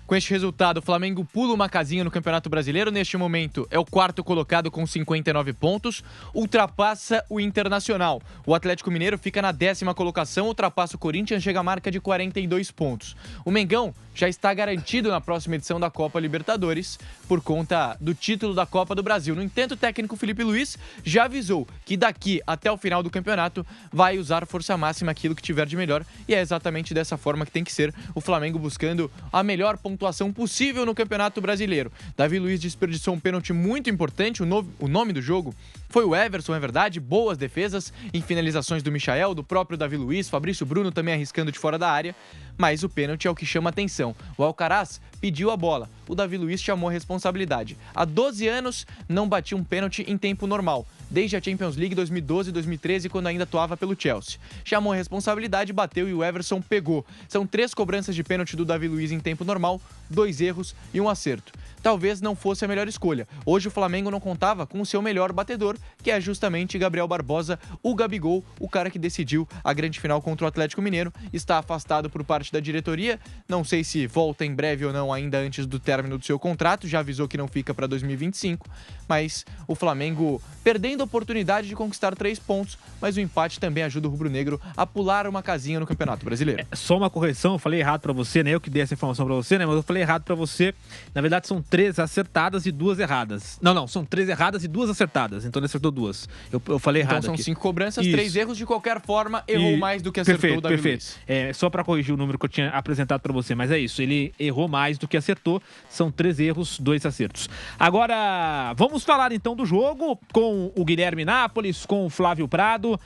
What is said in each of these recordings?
Com este resultado, o Flamengo pula uma casinha no Campeonato Brasileiro. Neste momento, é o quarto colocado com 59 pontos. Ultrapassa o Internacional. O Atlético Mineiro fica na 10ª colocação, ultrapassa o Corinthians, chega à marca de 42 pontos. O Mengão já está garantido na próxima edição da Copa Libertadores por conta do título da Copa do Brasil. No entanto, o técnico Felipe Luiz já avisou que daqui até o final do campeonato vai usar força máxima, aquilo que tiver de melhor, e é exatamente dessa forma que tem que ser o Flamengo, buscando a melhor pontuação possível no Campeonato Brasileiro. Davi Luiz desperdiçou um pênalti muito importante, o nome do jogo foi o Everson, é verdade, boas defesas em finalizações do Michael, do próprio Davi Luiz, Fabrício Bruno também arriscando de fora da área, mas o pênalti é o que chama atenção. O Alcaraz pediu a bola, o Davi Luiz chamou a responsabilidade. Há 12 anos não batia um pênalti em tempo normal, desde a Champions League 2012 e 2013, quando ainda atuava pelo Chelsea. Chamou a responsabilidade, bateu e o Everson pegou. São 3 cobranças de pênalti do Davi Luiz em tempo normal, 2 erros e 1 acerto. Talvez não fosse a melhor escolha. Hoje o Flamengo não contava com o seu melhor batedor, que é justamente Gabriel Barbosa, o Gabigol, o cara que decidiu a grande final contra o Atlético Mineiro. Está afastado por parte da diretoria, não sei se volta em breve ou não, ainda antes do término do seu contrato, já avisou que não fica para 2025, mas o Flamengo perdendo a oportunidade de conquistar 3 pontos, mas o empate também ajuda o rubro-negro a pular uma casinha no Campeonato Brasileiro. Só uma correção, eu falei errado pra você, né? Eu que dei essa informação pra você, né? Mas eu falei errado pra você. Na verdade, são 3 acertadas e 2 erradas. Não, são 3 erradas e 2 acertadas. Então ele acertou 2. Eu falei errado. Então são aqui. 5 cobranças, Isso. 3 erros. De qualquer forma, errou mais do que acertou o Davi Luiz. Só pra corrigir o número que eu tinha apresentado pra você, mas é isso. Ele errou mais do que acertou. São 3 erros, 2 acertos. Agora, vamos falar então do jogo com o Guilherme Nápoles, com o Flávio Prado.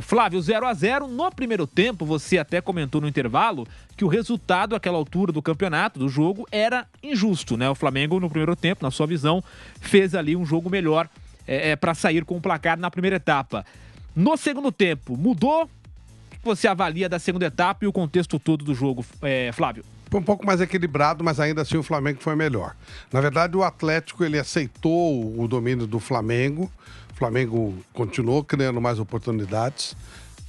Flávio, 0-0 no primeiro tempo. Você até comentou no intervalo que o resultado àquela altura do campeonato, do jogo, era injusto, né? O Flamengo, no primeiro tempo, na sua visão, fez ali um jogo melhor para sair com o placar na primeira etapa. No segundo tempo, mudou? O que você avalia da segunda etapa e o contexto todo do jogo, Flávio? Foi um pouco mais equilibrado, mas ainda assim o Flamengo foi melhor. Na verdade, o Atlético ele aceitou o domínio do Flamengo. O Flamengo continuou criando mais oportunidades.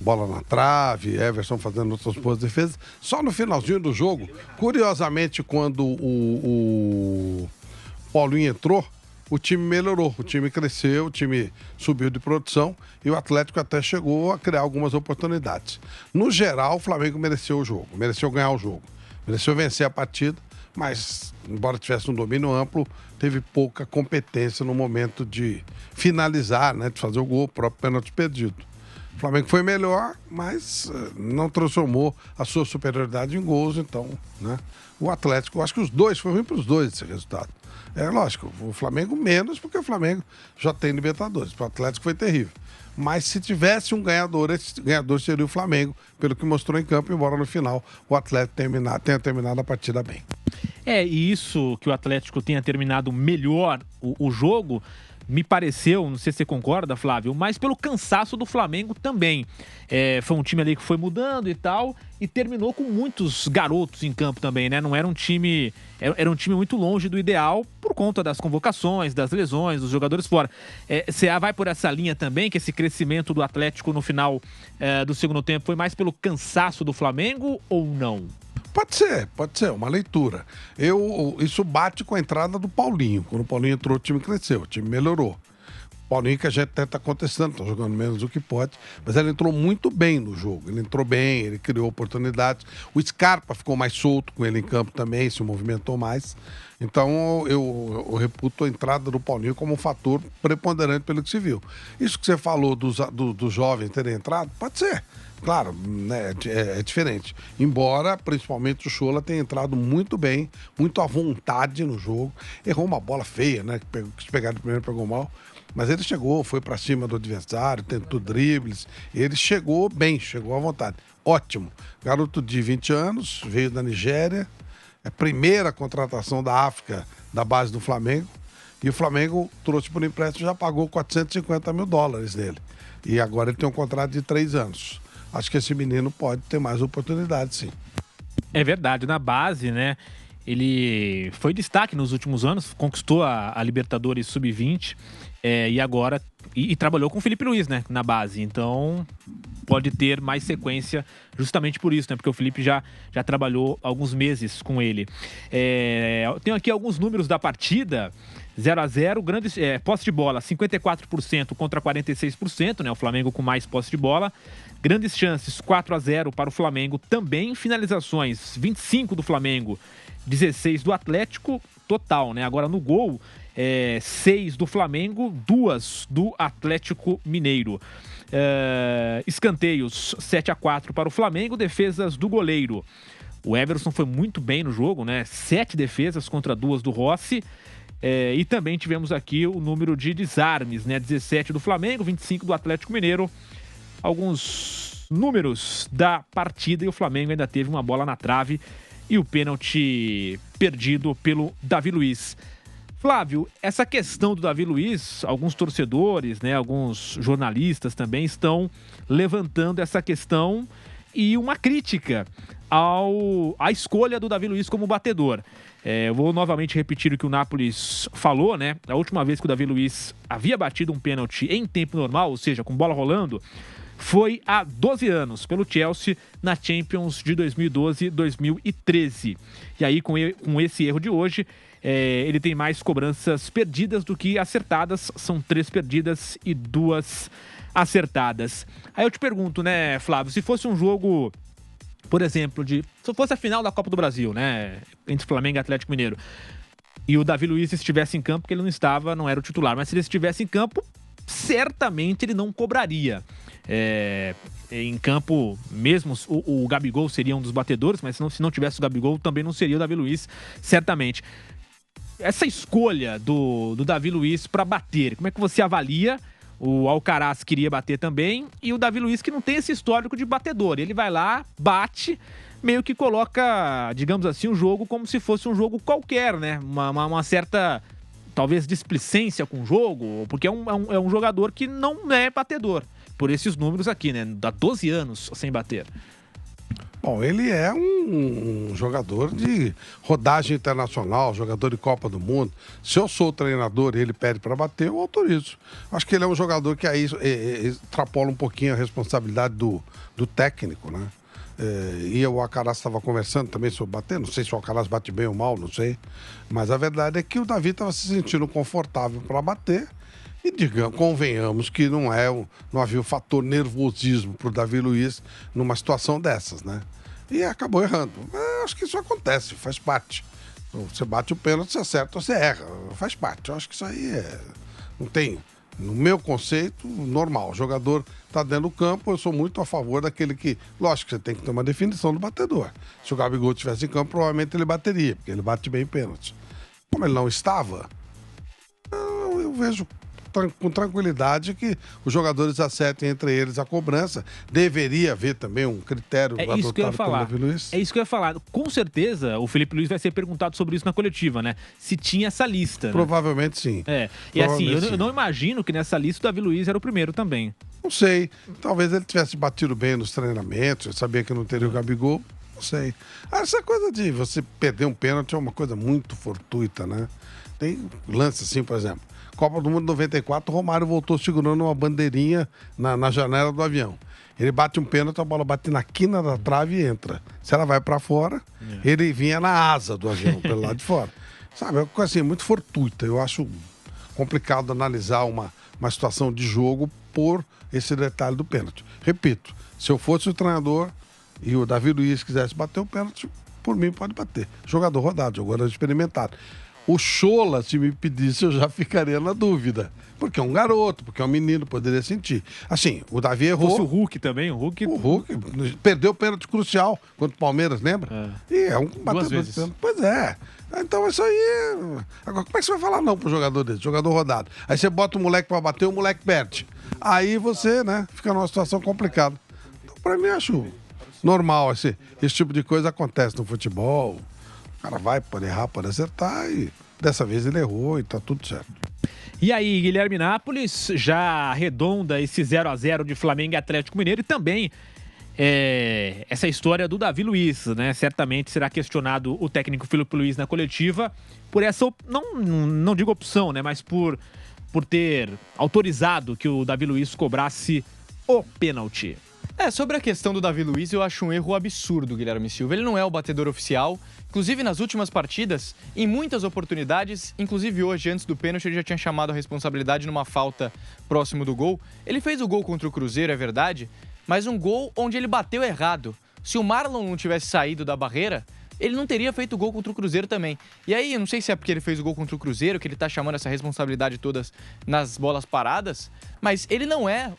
Bola na trave, Everson fazendo outras boas defesas. Só no finalzinho do jogo, curiosamente, quando o Paulinho entrou, o time melhorou, o time cresceu, o time subiu de produção e o Atlético até chegou a criar algumas oportunidades. No geral, o Flamengo mereceu o jogo, mereceu ganhar o jogo, mereceu vencer a partida, mas, embora tivesse um domínio amplo, teve pouca competência no momento de finalizar, né, de fazer o gol, o próprio pênalti perdido. O Flamengo foi melhor, mas não transformou a sua superioridade em gols, então, né? O Atlético, eu acho que os dois, foi ruim para os dois esse resultado. É lógico, o Flamengo menos, porque o Flamengo já tem Libertadores. Para o Atlético foi terrível. Mas se tivesse um ganhador, esse ganhador seria o Flamengo, pelo que mostrou em campo, embora no final o Atlético tenha terminado a partida bem. E isso que o Atlético tenha terminado melhor o jogo, me pareceu, não sei se você concorda, Flávio, mas pelo cansaço do Flamengo também. Foi um time ali que foi mudando e tal, e terminou com muitos garotos em campo também, né? Não era um time... Era um time muito longe do ideal por conta das convocações, das lesões, dos jogadores fora. Você vai por essa linha também, que esse crescimento do Atlético no final do segundo tempo foi mais pelo cansaço do Flamengo ou não? Pode ser, uma leitura. Isso bate com a entrada do Paulinho. Quando o Paulinho entrou, o time cresceu, o time melhorou. O Paulinho que a gente até está contestando, está jogando menos do que pode, mas ele entrou muito bem no jogo. Ele entrou bem, ele criou oportunidades. O Scarpa ficou mais solto com ele em campo também, se movimentou mais. Então eu reputo a entrada do Paulinho como um fator preponderante pelo que se viu. Isso que você falou dos jovens terem entrado, pode ser. Claro, né, é diferente. Embora, principalmente, o Chola tenha entrado muito bem, muito à vontade no jogo. Errou uma bola feia, né? Que se pegar de primeiro pegou mal. Mas ele chegou, foi pra cima do adversário, tentou dribles. Ele chegou bem, chegou à vontade. Ótimo. Garoto de 20 anos, veio da Nigéria. É a primeira contratação da África, da base do Flamengo. E o Flamengo trouxe por empréstimo, já pagou $450 mil nele. E agora ele tem um contrato de 3 anos. Acho que esse menino pode ter mais oportunidades, sim. É verdade, na base, né? Ele foi destaque nos últimos anos, conquistou a Libertadores Sub-20 e agora e trabalhou com o Felipe Luiz, né, na base. Então pode ter mais sequência justamente por isso, né, porque o Felipe já trabalhou alguns meses com ele. Eu tenho aqui alguns números da partida. 0-0, grandes posse de bola 54% contra 46%, né, o Flamengo com mais posse de bola. Grandes chances 4-0 para o Flamengo também. Finalizações 25 do Flamengo, 16 do Atlético total, né? Agora no gol 6 do Flamengo, 2 do Atlético Mineiro. Escanteios 7-4 para o Flamengo, defesas do goleiro. O Everson foi muito bem no jogo, né? 7 defesas contra 2 do Rossi. E também tivemos aqui o número de desarmes, né? 17 do Flamengo, 25 do Atlético Mineiro. Alguns números da partida e o Flamengo ainda teve uma bola na trave e o pênalti perdido pelo Davi Luiz. Flávio, essa questão do Davi Luiz, alguns torcedores, né, alguns jornalistas também estão levantando essa questão e uma crítica à escolha do Davi Luiz como batedor. Eu vou novamente repetir o que o Nápoles falou, né? A última vez que o Davi Luiz havia batido um pênalti em tempo normal, ou seja, com bola rolando, foi há 12 anos, pelo Chelsea, na Champions de 2012-2013. E aí, com esse erro de hoje, ele tem mais cobranças perdidas do que acertadas. São 3 perdidas e 2 acertadas. Aí eu te pergunto, né, Flávio, se fosse um jogo, por exemplo, se fosse a final da Copa do Brasil, né, entre Flamengo e Atlético Mineiro, e o Davi Luiz estivesse em campo, porque ele não era o titular, mas se ele estivesse em campo, certamente ele não cobraria. Em campo mesmo, o Gabigol seria um dos batedores, mas se não tivesse o Gabigol, também não seria o Davi Luiz, certamente. Essa escolha do Davi Luiz para bater, como é que você avalia? O Alcaraz queria bater também, e o Davi Luiz, que não tem esse histórico de batedor. Ele vai lá, bate, meio que coloca, digamos assim, o jogo como se fosse um jogo qualquer, né? Uma certa, talvez, displicência com o jogo, porque é um jogador que não é batedor. Por esses números aqui, né? Dá 12 anos sem bater. Bom, ele é um jogador de rodagem internacional, jogador de Copa do Mundo. Se eu sou o treinador e ele pede para bater, eu autorizo. Acho que ele é um jogador que aí extrapola um pouquinho a responsabilidade do técnico, né? E o Alcaraz estava conversando também sobre bater, não sei se o Alcaraz bate bem ou mal, não sei. Mas a verdade é que o Davi estava se sentindo confortável para bater. E convenhamos que não havia o fator nervosismo para o Davi Luiz numa situação dessas, né? E acabou errando. Acho que isso acontece, faz parte. Você bate o pênalti, você acerta ou você erra. Faz parte. Eu acho que isso aí não tem, no meu conceito, normal. O jogador está dentro do campo, eu sou muito a favor daquele que... Lógico que você tem que ter uma definição do batedor. Se o Gabigol estivesse em campo, provavelmente ele bateria, porque ele bate bem pênalti. Como ele não estava, eu vejo com tranquilidade que os jogadores acertem entre eles a cobrança. Deveria haver também um critério adotado pelo Davi Luiz. É isso que eu ia falar. Com certeza o Felipe Luiz vai ser perguntado sobre isso na coletiva, né? Se tinha essa lista. Provavelmente, né? Sim. E assim, eu não imagino que nessa lista o Davi Luiz era o primeiro também. Não sei. Talvez ele tivesse batido bem nos treinamentos, eu sabia que não teria o Gabigol. Não sei. Essa coisa de você perder um pênalti é uma coisa muito fortuita, né? Tem lance assim, por exemplo. Copa do Mundo 94, o Romário voltou segurando uma bandeirinha na janela do avião. Ele bate um pênalti, a bola bate na quina da trave e entra. Se ela vai para fora, ele vinha na asa do avião, pelo lado de fora. Sabe, é uma coisa assim, muito fortuita. Eu acho complicado analisar uma situação de jogo por esse detalhe do pênalti. Repito, se eu fosse o treinador e o Davi Luiz quisesse bater o pênalti, por mim pode bater. Jogador rodado, jogador experimentado. O Chola, se me pedisse, eu já ficaria na dúvida. Porque é um garoto, porque é um menino, poderia sentir. Assim, o Davi errou. Fosse o Hulk também, o Hulk perdeu o pênalti crucial contra o Palmeiras, lembra? E é um batedor de pênalti. Pois é. Então isso aí... Agora, como é que você vai falar não pro jogador desse? Jogador rodado. Aí você bota o moleque pra bater, o moleque perde. Aí você, né, fica numa situação complicada. Então, pra mim, acho normal. Esse tipo de coisa acontece no futebol. O cara pode errar, pode acertar e dessa vez ele errou e tá tudo certo. E aí, Guilherme Nápoles já arredonda esse 0-0 de Flamengo e Atlético Mineiro e também essa história do Davi Luiz, né? Certamente será questionado o técnico Filipe Luiz na coletiva por essa, não digo opção, né? Mas por ter autorizado que o Davi Luiz cobrasse o pênalti. Sobre a questão do Davi Luiz, eu acho um erro absurdo, Guilherme Silva. Ele não é o batedor oficial. Inclusive, nas últimas partidas, em muitas oportunidades, inclusive hoje, antes do pênalti, ele já tinha chamado a responsabilidade numa falta próximo do gol. Ele fez o gol contra o Cruzeiro, é verdade, mas um gol onde ele bateu errado. Se o Marlon não tivesse saído da barreira, ele não teria feito o gol contra o Cruzeiro também. E aí, eu não sei se é porque ele fez o gol contra o Cruzeiro, que ele tá chamando essa responsabilidade todas nas bolas paradas, mas ele não é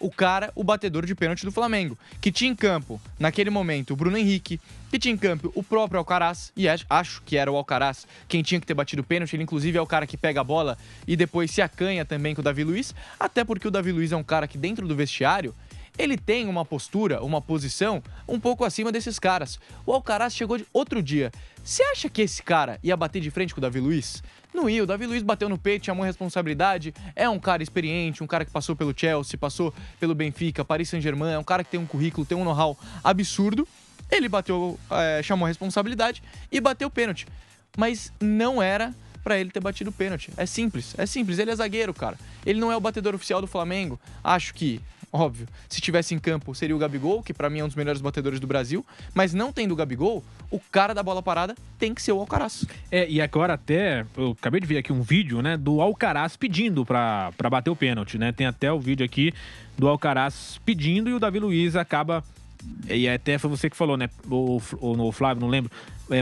o batedor de pênalti do Flamengo, que tinha em campo, naquele momento, o Bruno Henrique, que tinha em campo o próprio Alcaraz, e acho que era o Alcaraz quem tinha que ter batido o pênalti. Ele, inclusive, é o cara que pega a bola e depois se acanha também com o Davi Luiz, até porque o Davi Luiz é um cara que, dentro do vestiário, ele tem uma postura, uma posição um pouco acima desses caras. O Alcaraz chegou outro dia. Você acha que esse cara ia bater de frente com o Davi Luiz? Não ia. O Davi Luiz bateu no peito, chamou responsabilidade. É um cara experiente, um cara que passou pelo Chelsea, passou pelo Benfica, Paris Saint-Germain. É um cara que tem um currículo, tem um know-how absurdo. Ele bateu, chamou a responsabilidade e bateu o pênalti. Mas não era pra ele ter batido o pênalti. É simples. Ele é zagueiro, cara. Ele não é o batedor oficial do Flamengo. Acho que, óbvio, se estivesse em campo seria o Gabigol, que pra mim é um dos melhores batedores do Brasil, mas não tendo o Gabigol, o cara da bola parada tem que ser o Alcaraz. E agora até, eu acabei de ver aqui um vídeo, né, do Alcaraz pedindo pra bater o pênalti, né? Tem até o vídeo aqui do Alcaraz pedindo e o Davi Luiz acaba, e até foi você que falou, né, o Flávio, não lembro,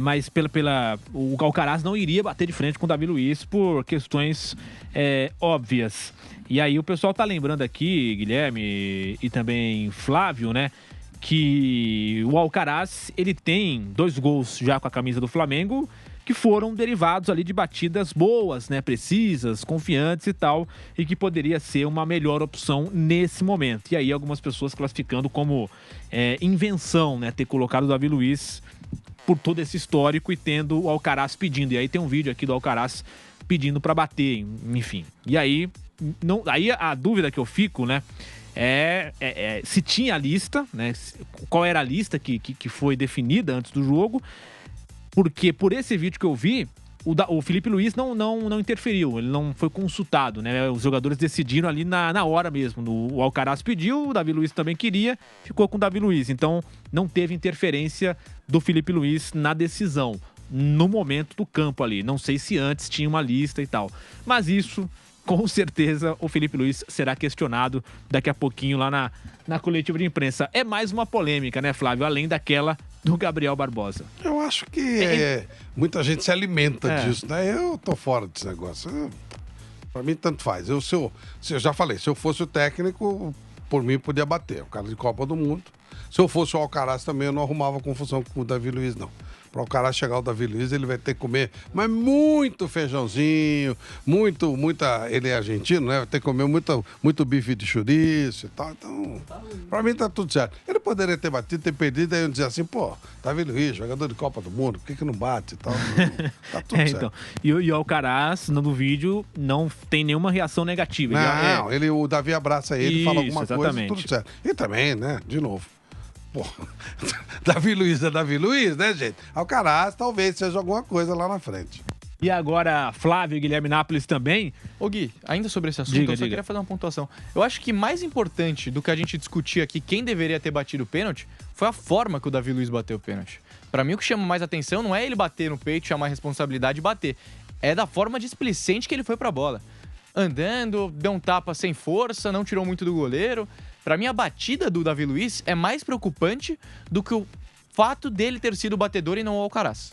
mas o Alcaraz não iria bater de frente com o Davi Luiz por questões óbvias. E aí o pessoal tá lembrando aqui, Guilherme e também Flávio, né, que o Alcaraz, ele tem 2 gols já com a camisa do Flamengo, que foram derivados ali de batidas boas, né, precisas, confiantes e tal, e que poderia ser uma melhor opção nesse momento. E aí algumas pessoas classificando como invenção, né, ter colocado o Davi Luiz por todo esse histórico e tendo o Alcaraz pedindo. E aí tem um vídeo aqui do Alcaraz pedindo pra bater, enfim. E aí, aí a dúvida que eu fico, né, se tinha a lista, né, qual era a lista que foi definida antes do jogo, porque por esse vídeo que eu vi, o Filipe Luiz não interferiu, ele não foi consultado, né? Os jogadores decidiram ali na hora mesmo. O Alcaraz pediu, o Davi Luiz também queria, ficou com o Davi Luiz. Então não teve interferência do Filipe Luiz na decisão, no momento do campo ali. Não sei se antes tinha uma lista e tal. Mas isso, com certeza, o Filipe Luiz será questionado daqui a pouquinho lá na coletiva de imprensa. É mais uma polêmica, né, Flávio? Além daquela do Gabriel Barbosa. Eu acho que muita gente se alimenta disso, né? Eu tô fora desse negócio. Pra mim, tanto faz. Eu já falei, se eu fosse o técnico, por mim, podia bater. O cara de Copa do Mundo. Se eu fosse o Alcaraz também, eu não arrumava confusão com o Davi Luiz, não. Para o Alcaraz chegar o Davi Luiz, ele vai ter que comer, mas muito feijãozinho, ele é argentino, né? Vai ter que comer muito bife de chouriço e tal. Então, para mim tá tudo certo. Ele poderia ter batido, ter perdido, aí eu dizer assim, pô, Davi Luiz, jogador de Copa do Mundo, por que não bate e tal? Tá tudo certo. Então, e o Alcaraz, no vídeo, não tem nenhuma reação negativa. Não, o Davi abraça ele, fala alguma exatamente. coisa, tudo certo. E também, né, de novo. Pô, Davi Luiz é Davi Luiz, né, gente? Alcaraz talvez seja alguma coisa lá na frente. E agora, Flávio e Guilherme Nápoles também. Ô Gui, ainda sobre esse assunto, eu só queria fazer uma pontuação. Eu acho que mais importante do que a gente discutir aqui quem deveria ter batido o pênalti foi a forma que o Davi Luiz bateu o pênalti. Pra mim, o que chama mais atenção não é ele bater no peito, chamar a responsabilidade e bater. É da forma displicente que ele foi pra bola. Andando, deu um tapa sem força, não tirou muito do goleiro. Pra mim, a batida do Davi Luiz é mais preocupante do que o fato dele ter sido o batedor e não o Alcaraz.